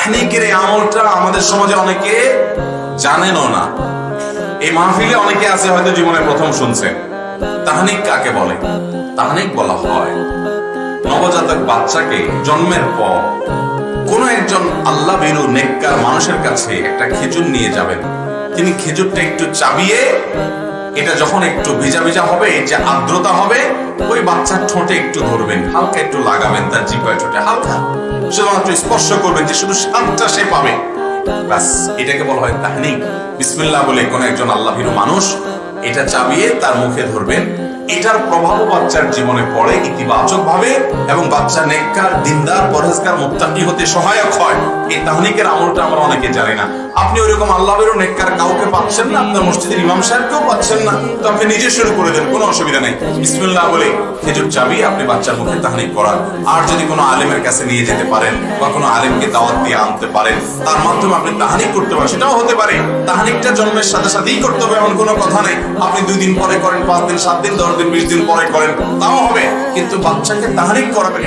তাহনিকের এই আমলটা আমাদের সমাজে অনেকে জানেনও না। এই মাহফিলে অনেকে আছে হয়তো জীবনে প্রথম শুনছেন। তাহনিক কাকে বলে? তাহনিক বলা হয় নবজাতক বাচ্চাকে জন্মের পর কোন একজন আল্লাহ ভীরু নেককার মানুষের কাছে একটা খেজুর নিয়ে যাবেন। তিনি খেজুরটা একটু চাবিয়ে, এটা যখন একটু ভিজা ভিজা হবে, যে আর্দ্রতা হবে, ওই বাচ্চার ঠোঁটে একটু ধরবেন, হালকা একটু লাগাবেন, তার জিহ্বায় ঠোঁটে হালকা শুধুমাত্র স্পর্শ করবেন, যে শুধু স্বাদটা সে পাবে। ব্যাস, এটাকে বলা হয় তাহনিক। বিসমিল্লাহ বলে কোন একজন আল্লাহ ভীরু মানুষ এটা চাবিয়ে তার মুখে ধরবেন। এটার প্রভাব বাচ্চার জীবনে পড়ে ইতিবাচক ভাবে এবং বাচ্চা নেককার, দিনদার, পরহেজগার, মুত্তাকি হতে সহায়ক হয়। এই তাহনিকের আমলটা আমরা অনেকে জানি না। আপনি ওইরকম আল্লাহর নেককার কাউকে পাচ্ছেন না, আপনার মসজিদের ইমাম সাহেবকেও পাচ্ছেন না, তো আপনি নিজে শুরু করে দেন, কোনো অসুবিধা নেই। বিসমিল্লাহ বলে খেজুর চাবি আপনি বাচ্চার মুখে তাহনিক করান। আর যদি কোনো আলেমের কাছে নিয়ে যেতে পারেন বা কোনো আলেমকে দাওয়াত দিয়ে আনতে পারেন, তার মাধ্যমে আপনি তাহনিক করতে পারেন, সেটাও হতে পারে। তাহনিকটা জন্মের সাথে সাথেই করতে হবে এমন কোনো কথা নেই। আপনি 2 দিন পরে করেন, 5 দিন, 7 দিন, 10 দিন, 20 দিন পরে করেন, তাও হবে, কিন্তু বাচ্চাকে তাহনিক করাবেন।